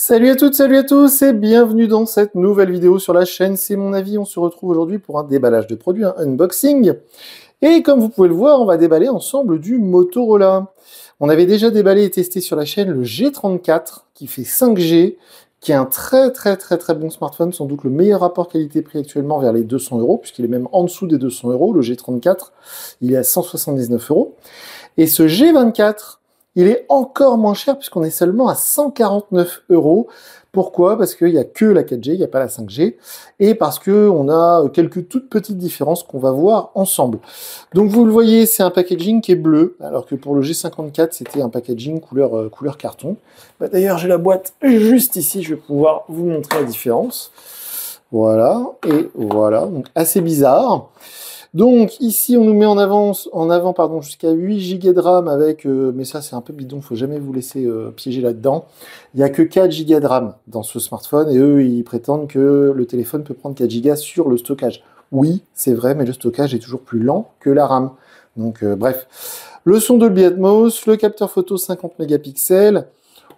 Salut à toutes, salut à tous et bienvenue dans cette nouvelle vidéo sur la chaîne C'est mon avis. On se retrouve aujourd'hui pour un déballage de produits, un unboxing. Et comme vous pouvez le voir, on va déballer ensemble du Motorola. On avait déjà déballé et testé sur la chaîne le G34 qui fait 5G, qui est un très bon smartphone, sans doute le meilleur rapport qualité-prix actuellement vers les 200 €, puisqu'il est même en dessous des 200 €. Le G34, il est à 179 €. Et ce G24, il est encore moins cher puisqu'on est seulement à 149 €. Pourquoi? Parce qu'il n'y a que la 4G, il n'y a pas la 5G, et parce qu'on a quelques toutes petites différences qu'on va voir ensemble. Donc vous le voyez, c'est un packaging qui est bleu, alors que pour le G54, c'était un packaging couleur carton. D'ailleurs, j'ai la boîte juste ici, je vais pouvoir vous montrer la différence. Voilà, et voilà, donc assez bizarre. Donc ici on nous met en avant jusqu'à 8 Go de RAM avec, mais ça c'est un peu bidon, faut jamais vous laisser piéger là-dedans. Il n'y a que 4 Go de RAM dans ce smartphone et eux ils prétendent que le téléphone peut prendre 4 Go sur le stockage. Oui, c'est vrai, mais le stockage est toujours plus lent que la RAM. Donc bref. Le son Dolby Atmos, le capteur photo 50 mégapixels.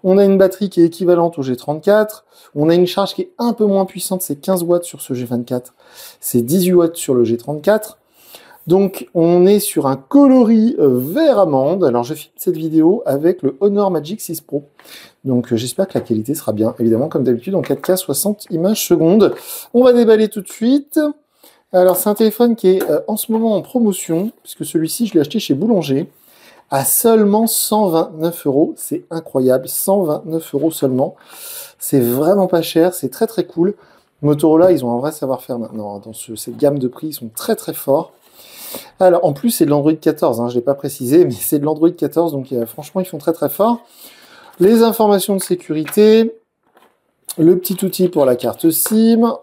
On a une batterie qui est équivalente au G34. On a une charge qui est un peu moins puissante, c'est 15 watts sur ce G24. C'est 18 watts sur le G34. Donc, on est sur un coloris vert amande. Alors, je filme cette vidéo avec le Honor Magic 6 Pro. Donc, j'espère que la qualité sera bien. Évidemment, comme d'habitude, en 4K 60 images secondes. On va déballer tout de suite. Alors, c'est un téléphone qui est en ce moment en promotion, puisque celui-ci, je l'ai acheté chez Boulanger, à seulement 129 €. C'est incroyable, 129 € seulement. C'est vraiment pas cher, c'est très cool. Motorola, ils ont un vrai savoir-faire maintenant. Dans cette gamme de prix, ils sont très forts. Alors, en plus, c'est de l'Android 14, je ne l'ai pas précisé, mais c'est de l'Android 14, donc franchement, ils font très fort. Les informations de sécurité, le petit outil pour la carte SIM.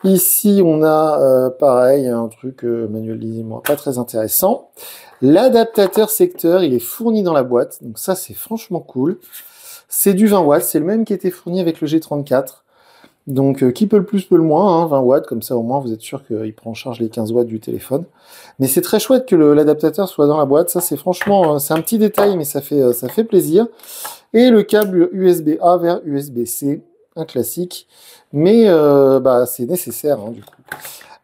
Ici, on a, pareil, un truc manuel disais-moi, pas très intéressant. L'adaptateur secteur, il est fourni dans la boîte, donc ça, c'est franchement cool. C'est du 20 watts, c'est le même qui était fourni avec le G34. Donc, qui peut le plus, peut le moins, 20 watts, comme ça au moins vous êtes sûr qu'il prend en charge les 15 watts du téléphone. Mais c'est très chouette que l'adaptateur soit dans la boîte, ça c'est franchement, c'est un petit détail, mais ça fait plaisir. Et le câble USB-A vers USB-C, un classique, mais c'est nécessaire du coup.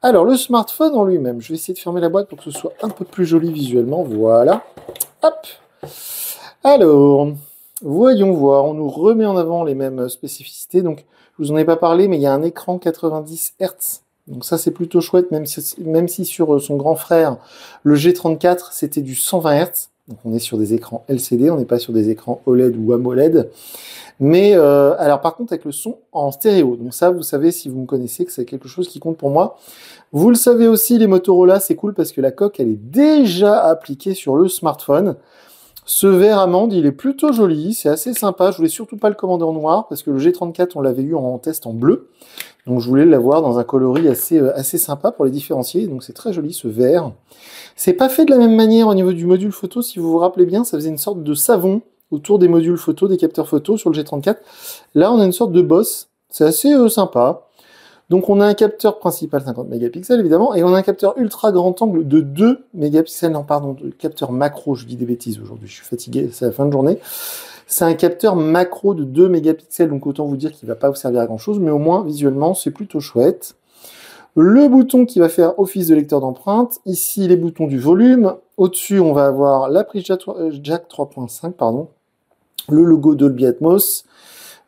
Alors, le smartphone en lui-même, je vais essayer de fermer la boîte pour que ce soit un peu plus joli visuellement, voilà. Hop. Alors, voyons voir, on nous remet en avant les mêmes spécificités, donc je vous en ai pas parlé, mais il y a un écran 90 Hz. Donc ça, c'est plutôt chouette, même si sur son grand frère, le G34, c'était du 120 Hz. Donc on est sur des écrans LCD, on n'est pas sur des écrans OLED ou AMOLED. Mais alors par contre, avec le son en stéréo. Donc ça, vous savez, si vous me connaissez, que c'est quelque chose qui compte pour moi. Vous le savez aussi, les Motorola, c'est cool parce que la coque, elle est déjà appliquée sur le smartphone. Ce vert amande, il est plutôt joli, c'est assez sympa. Je voulais surtout pas le commander en noir parce que le G34, on l'avait eu en test en bleu. Donc je voulais l'avoir dans un coloris assez sympa pour les différencier. Donc c'est très joli ce vert. C'est pas fait de la même manière au niveau du module photo. Si vous vous rappelez bien, ça faisait une sorte de savon autour des modules photo, des capteurs photo sur le G34. Là, on a une sorte de bosse. C'est assez sympa. Donc on a un capteur principal 50 mégapixels évidemment, et on a un capteur ultra grand angle de 2 mégapixels, non pardon, capteur macro, je dis des bêtises aujourd'hui, je suis fatigué, c'est la fin de journée. C'est un capteur macro de 2 mégapixels, donc autant vous dire qu'il ne va pas vous servir à grand chose, mais au moins visuellement c'est plutôt chouette. Le bouton qui va faire office de lecteur d'empreinte, ici les boutons du volume, au-dessus on va avoir la prise jack 3.5, pardon, le logo Dolby Atmos,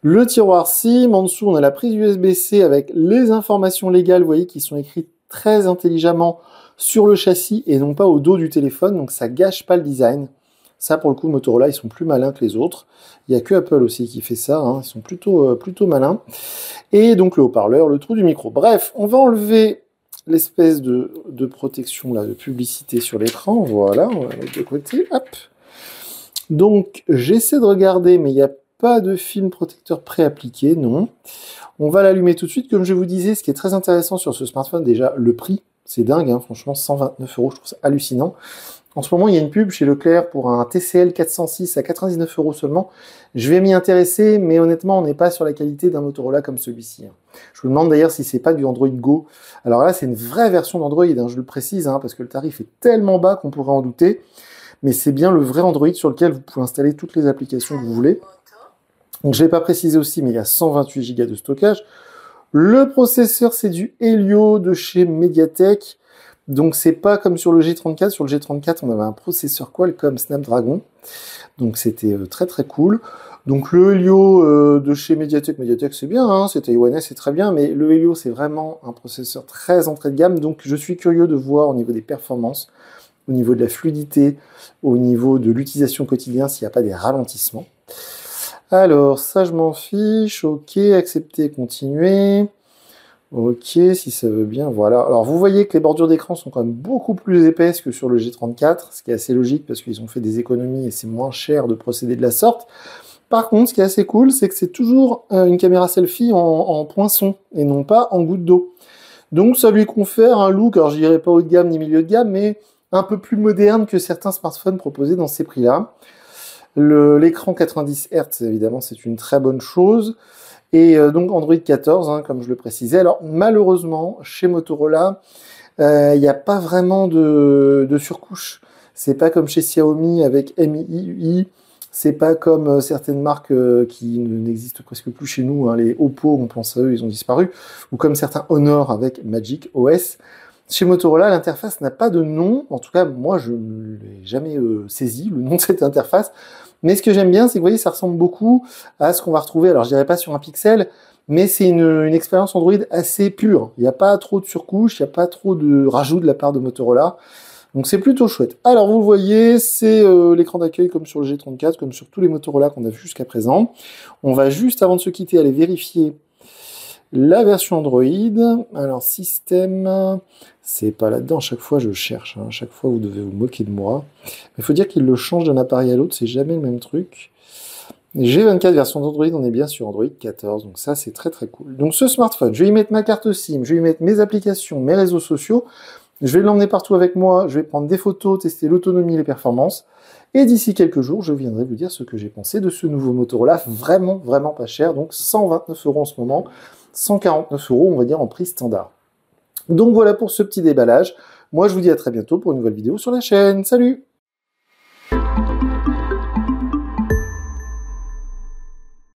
le tiroir SIM, en dessous on a la prise USB-C avec les informations légales, vous voyez, qui sont écrites très intelligemment sur le châssis et non pas au dos du téléphone, donc ça gâche pas le design. Ça pour le coup, Motorola, ils sont plus malins que les autres. Il n'y a que Apple aussi qui fait ça, ils sont plutôt malins. Et donc le haut-parleur, le trou du micro. Bref, on va enlever l'espèce de protection là, de publicité sur l'écran, voilà, on va mettre de côté, hop. Donc j'essaie de regarder, mais il n'y a pas de film protecteur préappliqué, non. On va l'allumer tout de suite. Comme je vous disais, ce qui est très intéressant sur ce smartphone, déjà, le prix. C'est dingue, franchement, 129 €, je trouve ça hallucinant. En ce moment, il y a une pub chez Leclerc pour un TCL 406 à 99 € seulement. Je vais m'y intéresser, mais honnêtement, on n'est pas sur la qualité d'un Motorola comme celui-ci. Je vous demande d'ailleurs si c'est pas du Android Go. Alors là, c'est une vraie version d'Android, je le précise, parce que le tarif est tellement bas qu'on pourrait en douter. Mais c'est bien le vrai Android sur lequel vous pouvez installer toutes les applications que vous voulez. Donc je ne l'ai pas précisé aussi, mais il y a 128 Go de stockage. Le processeur, c'est du Helio de chez Mediatek. Donc c'est pas comme sur le G34. Sur le G34, on avait un processeur Qualcomm Snapdragon. Donc c'était très très cool. Donc le Helio de chez Mediatek, c'est bien, hein, c'est taïwanais, c'est très bien, mais le Helio c'est vraiment un processeur très entrée de gamme, donc je suis curieux de voir au niveau des performances, au niveau de la fluidité, au niveau de l'utilisation quotidienne, s'il n'y a pas des ralentissements. Alors ça je m'en fiche, ok, accepter, continuer. Ok, si ça veut bien, voilà. Alors vous voyez que les bordures d'écran sont quand même beaucoup plus épaisses que sur le G34, ce qui est assez logique parce qu'ils ont fait des économies et c'est moins cher de procéder de la sorte. Par contre, ce qui est assez cool, c'est que c'est toujours une caméra selfie en poinçon et non pas en goutte d'eau. Donc ça lui confère un look, alors je dirais pas haut de gamme ni milieu de gamme, mais un peu plus moderne que certains smartphones proposés dans ces prix-là. L'écran 90 Hz, évidemment, c'est une très bonne chose. Et donc Android 14, hein, comme je le précisais. Alors malheureusement, chez Motorola, il n'y a pas vraiment de surcouche. C'est pas comme chez Xiaomi avec MIUI. C'est pas comme certaines marques qui n'existent presque plus chez nous. Hein. Les Oppo, on pense à eux, ils ont disparu. Ou comme certains Honor avec Magic OS. Chez Motorola, l'interface n'a pas de nom. En tout cas, moi, je ne l'ai jamais saisi, le nom de cette interface. Mais ce que j'aime bien, c'est que vous voyez, ça ressemble beaucoup à ce qu'on va retrouver. Alors, je dirais pas sur un Pixel, mais c'est une expérience Android assez pure. Il n'y a pas trop de surcouche, il n'y a pas trop de rajout de la part de Motorola. Donc, c'est plutôt chouette. Alors, vous le voyez, c'est l'écran d'accueil comme sur le G34, comme sur tous les Motorola qu'on a vu jusqu'à présent. On va juste, avant de se quitter, aller vérifier la version Android. Alors, système, c'est pas là-dedans. À chaque fois, je cherche. Hein. À chaque fois, vous devez vous moquer de moi. Il faut dire qu'il le change d'un appareil à l'autre. C'est jamais le même truc. G24 version d'Android, on est bien sur Android 14. Donc ça, c'est très très cool. Donc ce smartphone, je vais y mettre ma carte SIM, je vais y mettre mes applications, mes réseaux sociaux. Je vais l'emmener partout avec moi. Je vais prendre des photos, tester l'autonomie, les performances. Et d'ici quelques jours, je viendrai vous dire ce que j'ai pensé de ce nouveau Motorola. Vraiment, vraiment pas cher. Donc 129 € en ce moment. 149 €, on va dire, en prix standard. Donc voilà pour ce petit déballage. Moi, je vous dis à très bientôt pour une nouvelle vidéo sur la chaîne. Salut!